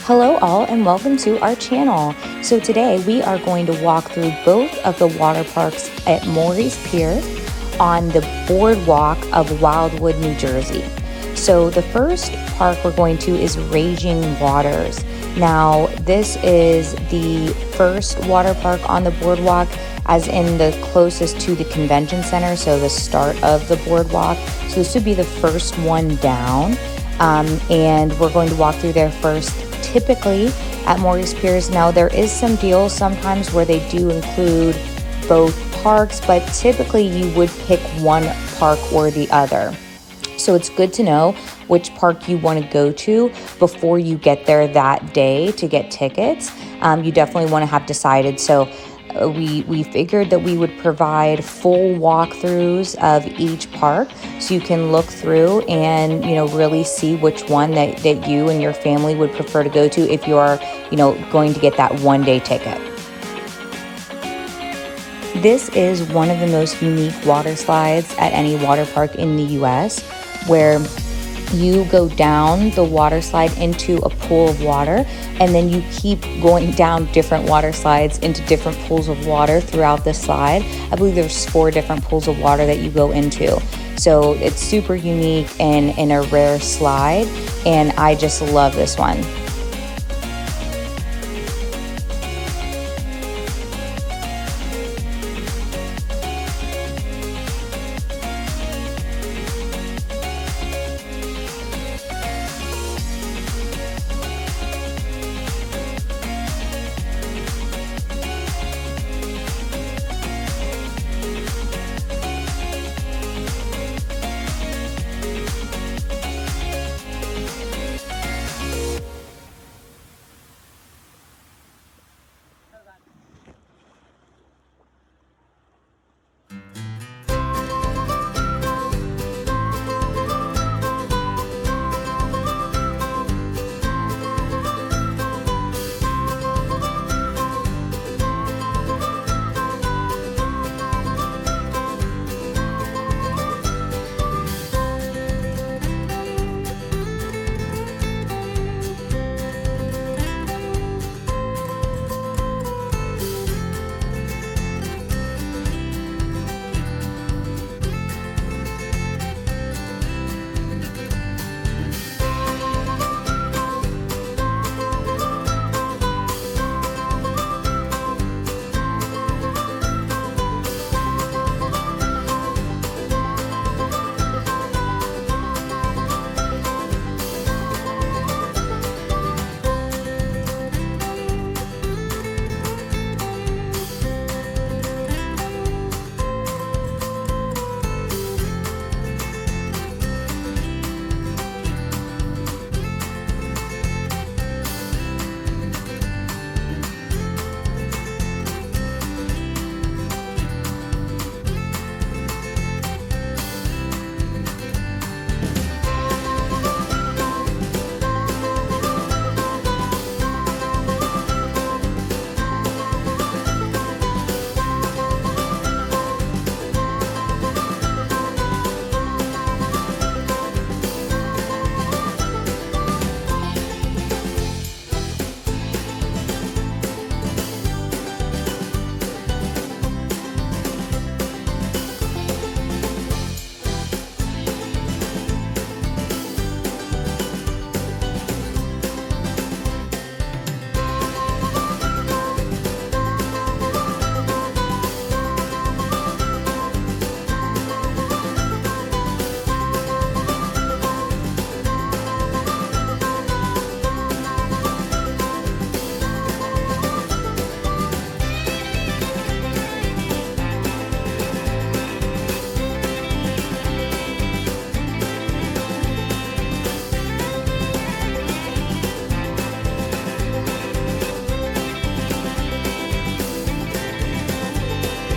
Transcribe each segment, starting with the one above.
Hello all and welcome to our channel. So today we are going to walk through both of the water parks at Moreys Piers on the boardwalk of Wildwood, New Jersey. So the first park we're going to is Raging Waters. Now this is the first water park on the boardwalk, as in the closest to the convention center, so the start of the boardwalk. So this would be the first one down, and we're going to walk through there first. Typically at Moreys Piers, now there is some deals sometimes where they do include both parks, but typically you would pick one park or the other. So it's good to know which park you want to go to before you get there that day to get tickets. You definitely want to have decided. So we figured that we would provide full walkthroughs of each park so you can look through and really see which one that you and your family would prefer to go to if you are going to get that one-day ticket. This is one of the most unique water slides at any water park in the US, where you go down the water slide into a pool of water, and then you keep going down different water slides into different pools of water throughout the slide. I believe there's 4 different pools of water that you go into. So it's super unique and a rare slide, and I just love this one.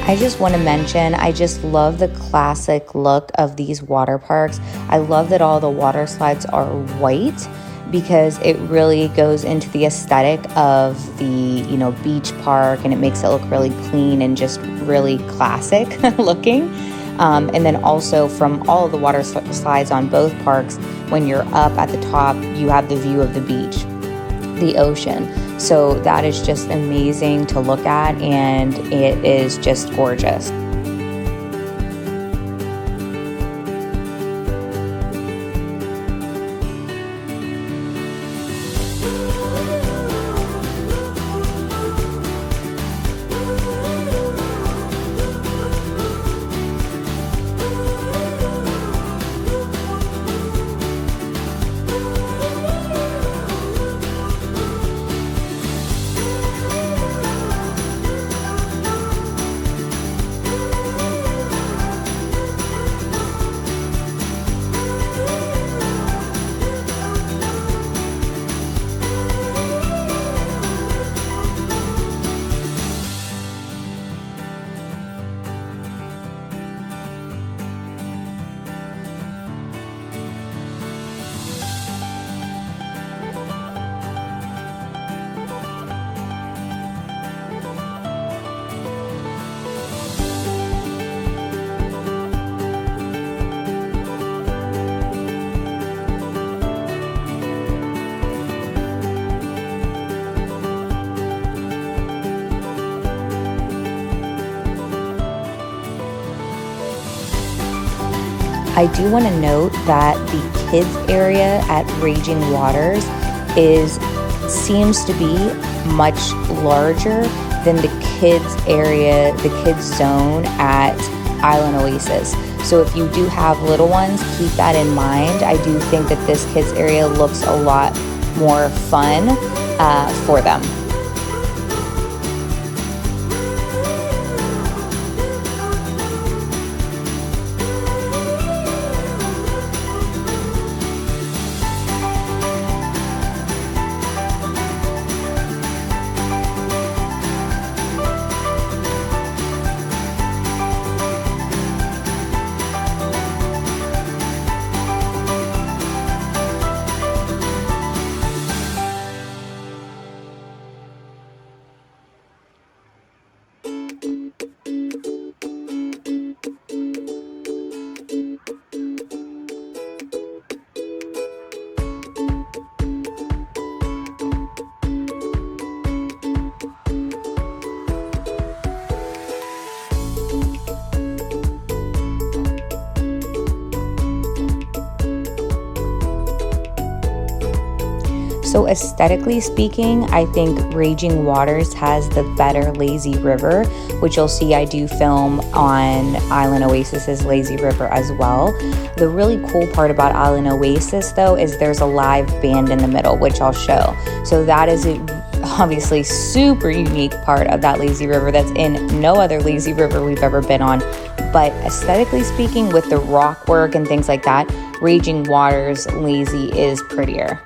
I just want to mention, I just love the classic look of these water parks. I love that all the water slides are white because it really goes into the aesthetic of the, beach park, and it makes it look really clean and just really classic looking. And then also from all of the water slides on both parks, when you're up at the top, you have the view of the beach. the ocean. So that is just amazing to look at, and it is just gorgeous. I do want to note that the kids area at Raging Waters seems to be much larger than the kids area, the kids zone at Island Oasis. So if you do have little ones, keep that in mind. I do think that this kids area looks a lot more fun for them. So aesthetically speaking, I think Raging Waters has the better lazy river, which you'll see I do film on Island Oasis's lazy river as well. The really cool part about Island Oasis though is there's a live band in the middle, which I'll show. So that is obviously super unique part of that lazy river that's in no other lazy river we've ever been on. But aesthetically speaking, with the rock work and things like that, Raging Waters lazy is prettier.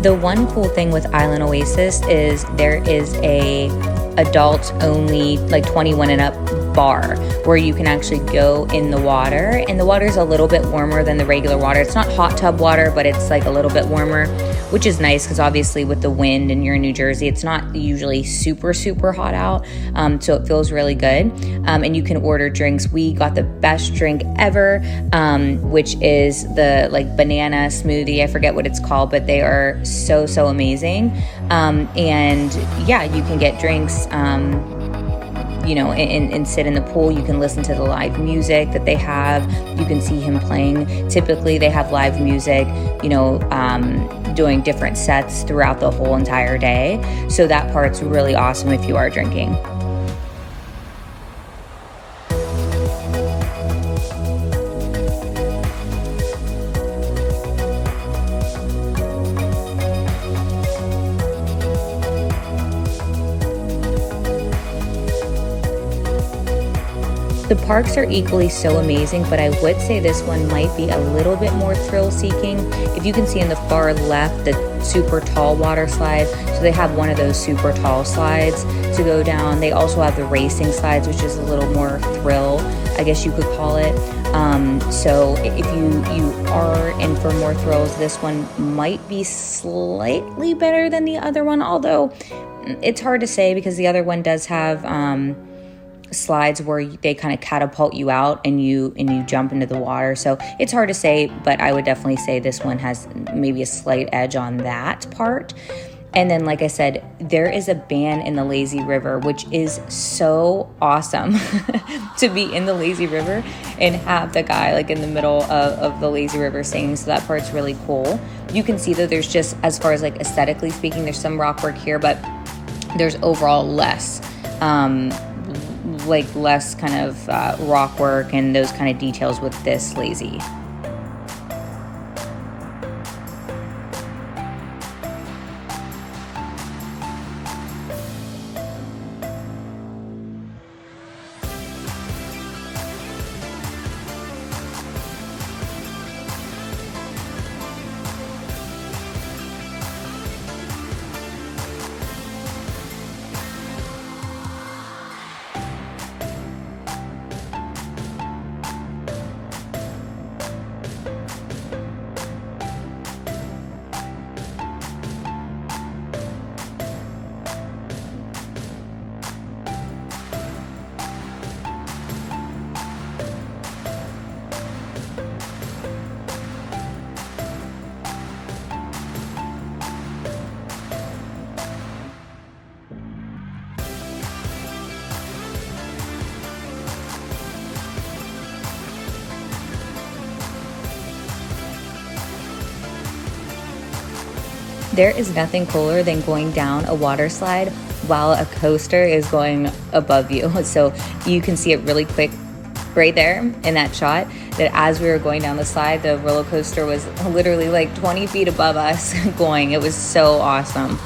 The one cool thing with Island Oasis is there is a adults only, like 21 and up bar where you can actually go in the water, and the water is a little bit warmer than the regular water. It's not hot tub water, but it's like a little bit warmer, which is nice because obviously with the wind and you're in New Jersey, it's not usually super hot out, so it feels really good. And you can order drinks. We got the best drink ever, which is the like banana smoothie. I forget what it's called, but they are so amazing. And yeah, you can get drinks, you know, and sit in the pool. You can listen to the live music that they have. You can see him playing. Typically they have live music, you know, doing different sets throughout the whole entire day. So that part's really awesome if you are drinking. The parks are equally so amazing, but I would say this one might be a little bit more thrill-seeking. If you can see in the far left, the super tall water slide. So they have one of those super tall slides to go down. They also have the racing slides, which is a little more thrill, I guess you could call it. So if you are in for more thrills, this one might be slightly better than the other one, although it's hard to say because the other one does have slides where they kind of catapult you out and you jump into the water. So it's hard to say, but I would definitely say this one has maybe a slight edge on that part. And then, like I said, there is a band in the lazy river, which is so awesome to be in the lazy river and have the guy like in the middle of the lazy river singing. So that part's really cool. You can see that there's just, as far as like aesthetically speaking, there's some rock work here, but there's overall less kind of rock work and those kind of details with this lazy. There is nothing cooler than going down a water slide while a coaster is going above you. So you can see it really quick right there in that shot, that as we were going down the slide, the roller coaster was literally like 20 feet above us going. It was so awesome.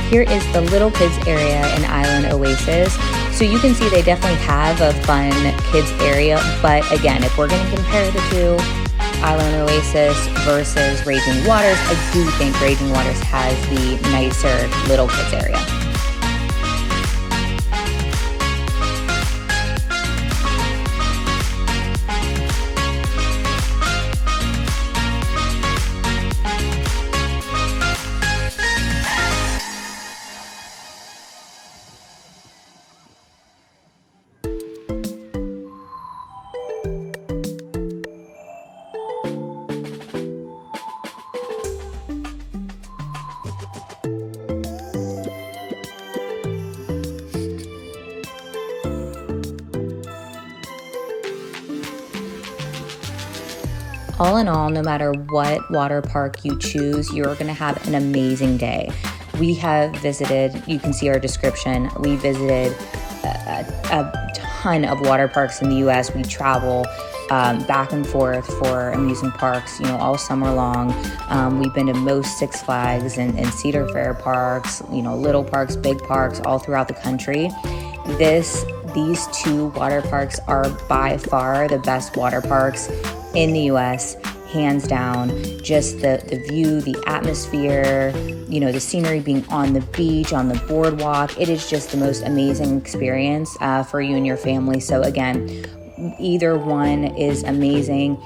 Here is the little kids area in Island Oasis. So you can see they definitely have a fun kids area, but again, if we're going to compare the two, Island Oasis versus Raging Waters, I do think Raging Waters has the nicer little kids area. All in all, no matter what water park you choose, you're going to have an amazing day. We have visited, you can see our description, we visited a ton of water parks in the U.S. We travel back and forth for amusement parks, all summer long. We've been to most Six Flags and Cedar Fair parks, little parks, big parks, all throughout the country. These two water parks are by far the best water parks in the U.S., hands down. Just the view, the atmosphere, the scenery, being on the beach, on the boardwalk. It is just the most amazing experience for you and your family. So again, either one is amazing.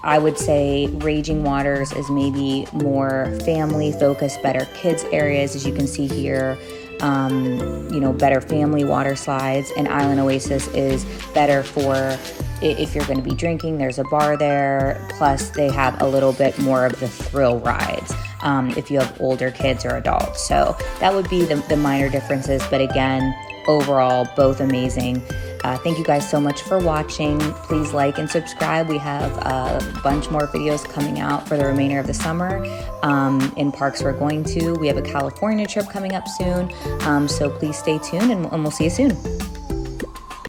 I would say Raging Waters is maybe more family focused, better kids areas, as you can see here. Better family water slides, and Island Oasis is better for if you're going to be drinking. There's a bar there, plus they have a little bit more of the thrill rides if you have older kids or adults. So that would be the minor differences, but again, overall, both amazing. Thank you guys so much for watching. Please like and subscribe. We have a bunch more videos coming out for the remainder of the summer in parks we're going to. We have a California trip coming up soon, so please stay tuned, and we'll see you soon.